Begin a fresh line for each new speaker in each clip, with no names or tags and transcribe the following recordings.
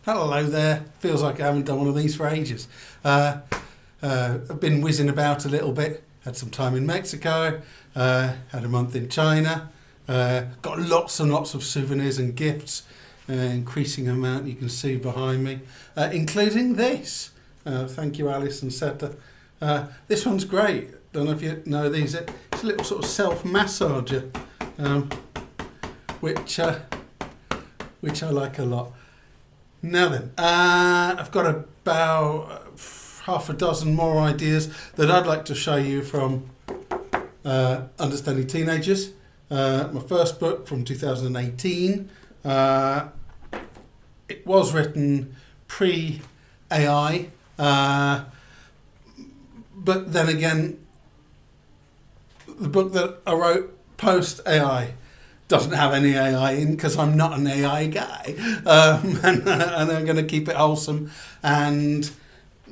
Hello there. Feels like I haven't done one of these for ages. I've been whizzing about a little bit. Had some time in Mexico. Had a month in China. Got lots and lots of souvenirs and gifts. Increasing amount you can see behind me, including this. Thank you, Alice and Seta. This one's great. Don't know if you know these. It's a little sort of self-massager, which I like a lot. Now then, I've got about half a dozen more ideas that I'd like to show you from Understanding Teenagers. My first book from 2018. It was written pre-AI, but then again, the book that I wrote post-AI doesn't have any AI in because I'm not an AI guy, and I'm going to keep it wholesome and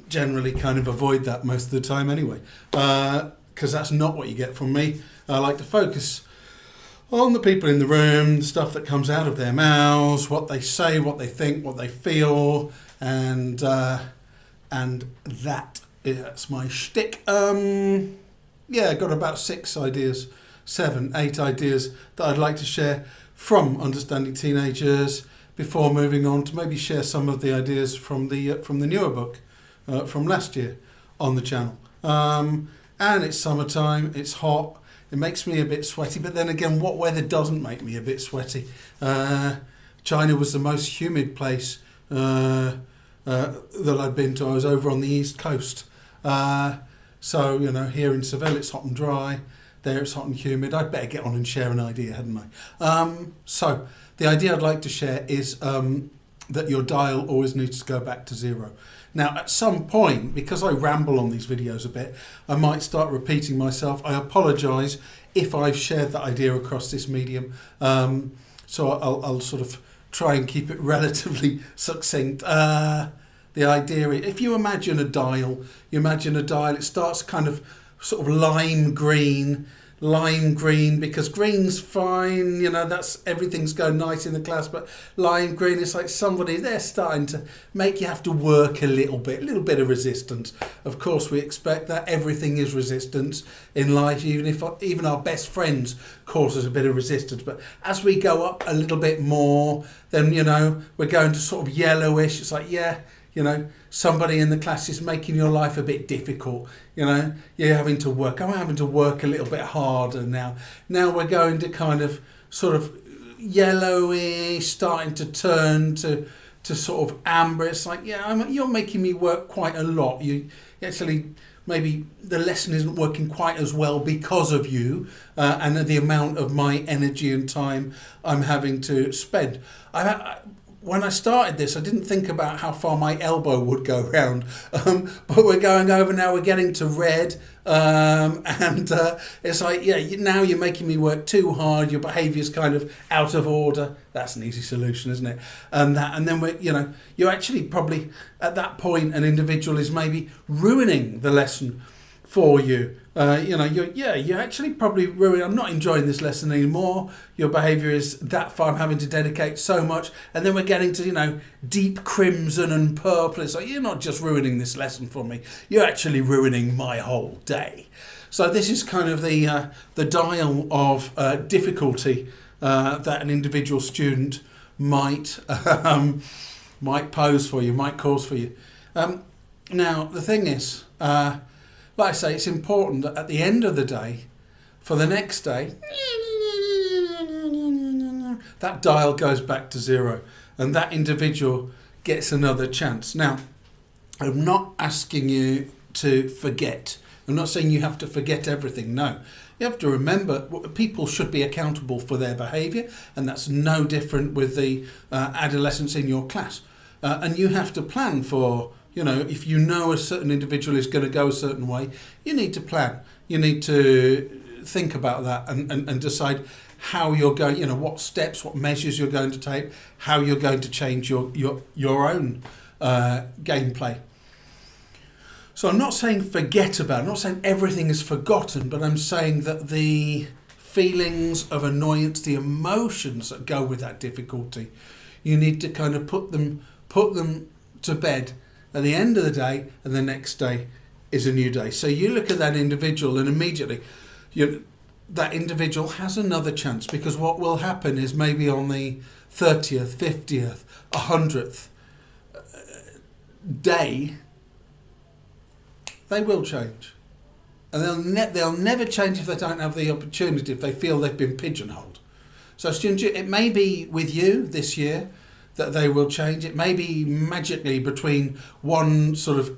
generally kind of avoid that most of the time anyway, because that's not what you get from me. I like to focus on the people in the room, the stuff that comes out of their mouths, what they say, what they think, what they feel, and that's my shtick. I got about 8 ideas that I'd like to share from Understanding Teenagers before moving on to maybe share some of the ideas from the newer book from last year on the channel. And it's summertime, it's hot, it makes me a bit sweaty, but then again, what weather doesn't make me a bit sweaty? China was the most humid place that I'd been to. I was over on the east coast. So, here in Seville it's hot and dry. There it's hot and humid. I'd better get on and share an idea, hadn't I? So the idea I'd like to share is that your dial always needs to go back to 0. Now, at some point, because I ramble on these videos a bit, I might start repeating myself. I apologise if I've shared that idea across this medium. So I'll sort of try and keep it relatively succinct. The idea is, if you imagine a dial, it starts kind of sort of lime green because green's fine, that's everything's going nice in the class, but lime green is like they're starting to make you have to work a little bit of resistance. Of course, we expect that. Everything is resistance in life, even our best friends cause us a bit of resistance. But as we go up a little bit more, then we're going to sort of yellowish. It's like, somebody in the class is making your life a bit difficult. You're having to work. I'm having to work a little bit harder now. Now we're going to kind of sort of yellowish, starting to turn to sort of amber. It's like, you're making me work quite a lot. You actually, maybe the lesson isn't working quite as well because of you and the amount of my energy and time I'm having to spend. When I started this, I didn't think about how far my elbow would go round, but we're going over now, we're getting to red, and it's like, now you're making me work too hard, your behaviour's kind of out of order. That's an easy solution, isn't it? And then you're actually probably, at that point, an individual is maybe ruining the lesson for you. You're actually probably ruining. I'm not enjoying this lesson anymore. Your behaviour is that far. I'm having to dedicate so much, and then we're getting to deep crimson and purple. It's like, you're not just ruining this lesson for me. You're actually ruining my whole day. So this is kind of the dial of difficulty that an individual student might pose for you, might cause for you. Now the thing is. Like I say, it's important that at the end of the day, for the next day, that dial goes back to 0 and that individual gets another chance. Now, I'm not asking you to forget. I'm not saying you have to forget everything. No. You have to remember people should be accountable for their behaviour, and that's no different with the adolescents in your class. And you have to plan for... if you know a certain individual is going to go a certain way, you need to plan. You need to think about that and decide how you're going, what steps, what measures you're going to take, how you're going to change your own gameplay. So I'm not saying forget about it. I'm not saying everything is forgotten, but I'm saying that the feelings of annoyance, the emotions that go with that difficulty, you need to kind of put them put them to bed at the end of the day, and the next day is a new day. So you look at that individual, and immediately that individual has another chance, because what will happen is maybe on the 30th, 50th, 100th day, they will change. And they'll never change if they don't have the opportunity, if they feel they've been pigeonholed. So students, it may be with you this year that they will change. It may be magically between one sort of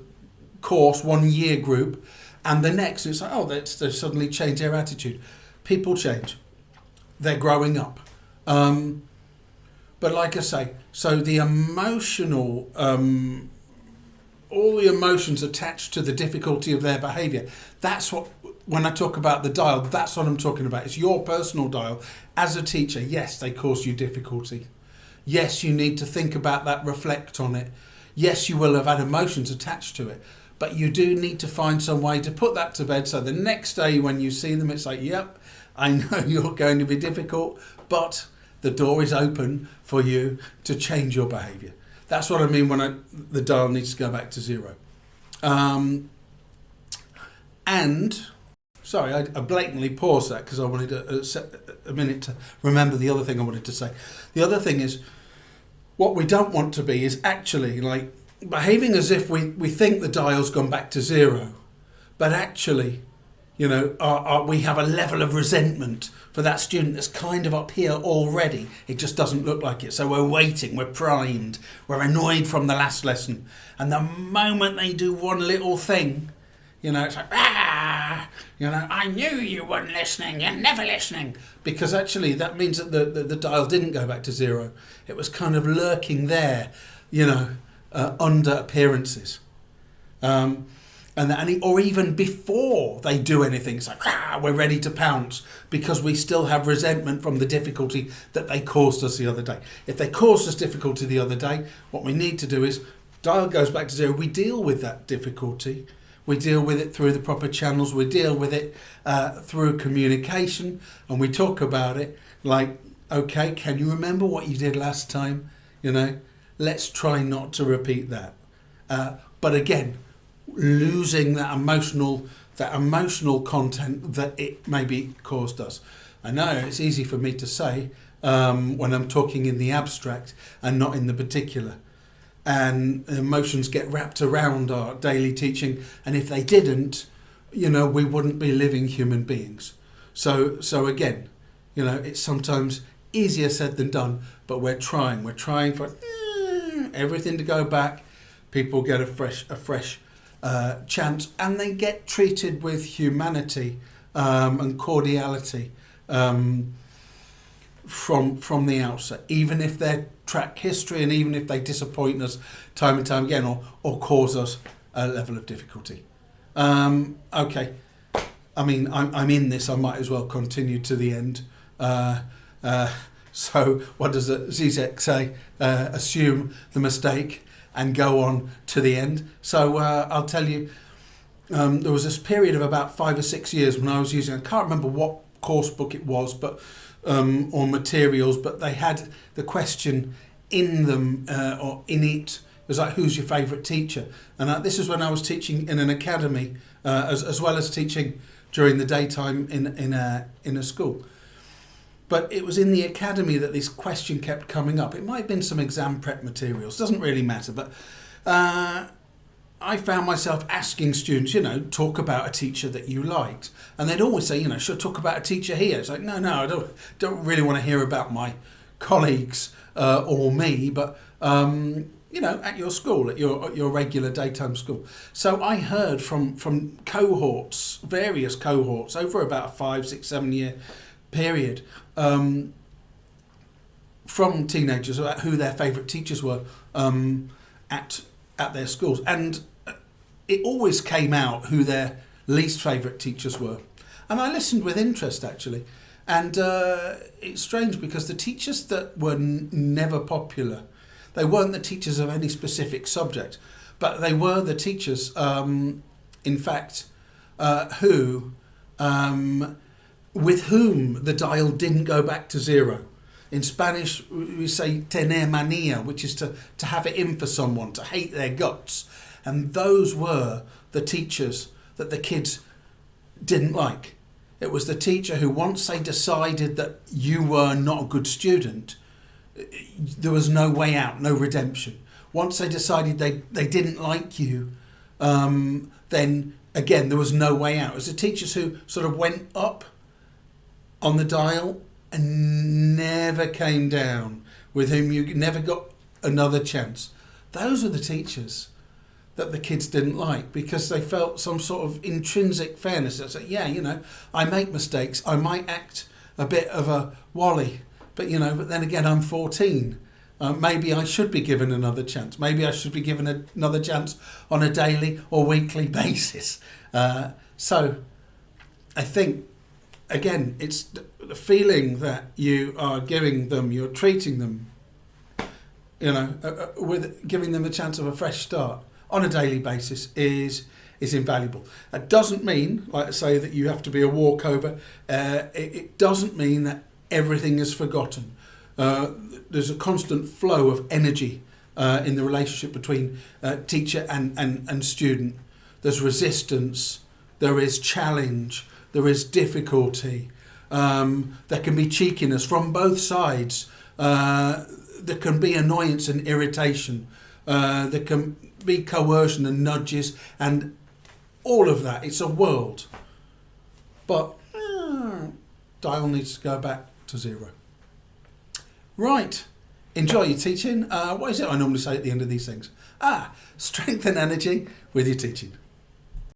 course, 1 year group, and the next. It's like, they suddenly change their attitude. People change. They're growing up. But like I say, so the emotional, all the emotions attached to the difficulty of their behaviour, that's what, when I talk about the dial, that's what I'm talking about. It's your personal dial. As a teacher, yes, they cause you difficulty. Yes, you need to think about that, reflect on it. Yes, you will have had emotions attached to it. But you do need to find some way to put that to bed, so the next day when you see them, it's like, yep, I know you're going to be difficult, but the door is open for you to change your behaviour. That's what I mean when the dial needs to go back to zero. And, sorry, I blatantly paused that because I wanted a minute to remember the other thing I wanted to say. The other thing is, what we don't want to be is actually like behaving as if we think the dial's gone back to zero, but actually, we have a level of resentment for that student that's kind of up here already. It just doesn't look like it. So we're waiting, we're primed, we're annoyed from the last lesson. And the moment they do one little thing, it's like, I knew you weren't listening, you're never listening. Because actually that means that the dial didn't go back to zero. It was kind of lurking there, under appearances. Or even before they do anything, it's like, we're ready to pounce because we still have resentment from the difficulty that they caused us the other day. If they caused us difficulty the other day, what we need to do is, dial goes back to zero, we deal with that difficulty. We deal with it through the proper channels, we deal with it through communication, and we talk about it like, okay, can you remember what you did last time? Let's try not to repeat that. But again, losing that emotional content that it maybe caused us. I know it's easy for me to say when I'm talking in the abstract and not in the particular. And emotions get wrapped around our daily teaching, and if they didn't, we wouldn't be living human beings. So again, it's sometimes easier said than done, but we're trying for everything to go back. People get a fresh chance, and they get treated with humanity and cordiality from the outset, even if they're track history and even if they disappoint us time and time again or cause us a level of difficulty. Okay, I mean, I'm in this, I might as well continue to the end. So what does Zizek say? Assume the mistake and go on to the end. So I'll tell you, there was this period of about 5 or 6 years when I was using, I can't remember what course book it was, but or materials, but they had the question in them or in it. It was like, who's your favourite teacher? And this is when I was teaching in an academy, as well as teaching during the daytime in a school. But it was in the academy that this question kept coming up. It might have been some exam prep materials, doesn't really matter. But I found myself asking students, talk about a teacher that you liked. And they'd always say, should I talk about a teacher here? It's like, no, I don't really want to hear about my colleagues or me, but, at your school, at your regular daytime school. So I heard from cohorts, various cohorts, over about a 5, 6, 7 year period, from teenagers about who their favourite teachers were at their schools, and it always came out who their least favourite teachers were. And I listened with interest, actually, and it's strange because the teachers that were never popular, they weren't the teachers of any specific subject, but they were the teachers, in fact, who with whom the dial didn't go back to zero. In Spanish, we say tener manía, which is to have it in for someone, to hate their guts. And those were the teachers that the kids didn't like. It was the teacher who, once they decided that you were not a good student, there was no way out, no redemption. Once they decided they didn't like you, then again, there was no way out. It was the teachers who sort of went up on the dial and never came down, with whom you never got another chance. Those are the teachers that the kids didn't like, because they felt some sort of intrinsic fairness. They said, yeah, I make mistakes. I might act a bit of a wally, but then again, I'm 14. Maybe I should be given another chance. Maybe I should be given another chance on a daily or weekly basis. So I think, again, it's the feeling that you are giving them, you're treating them, with giving them a chance of a fresh start on a daily basis is invaluable. That doesn't mean, like I say, that you have to be a walkover. It doesn't mean that everything is forgotten. There's a constant flow of energy in the relationship between teacher and student. There's resistance, there is challenge, there is difficulty. There can be cheekiness from both sides. There can be annoyance and irritation. There can be coercion and nudges and all of that. It's a world. But dial needs to go back to 0. Right. Enjoy your teaching. What is it I normally say at the end of these things? Strength and energy with your teaching.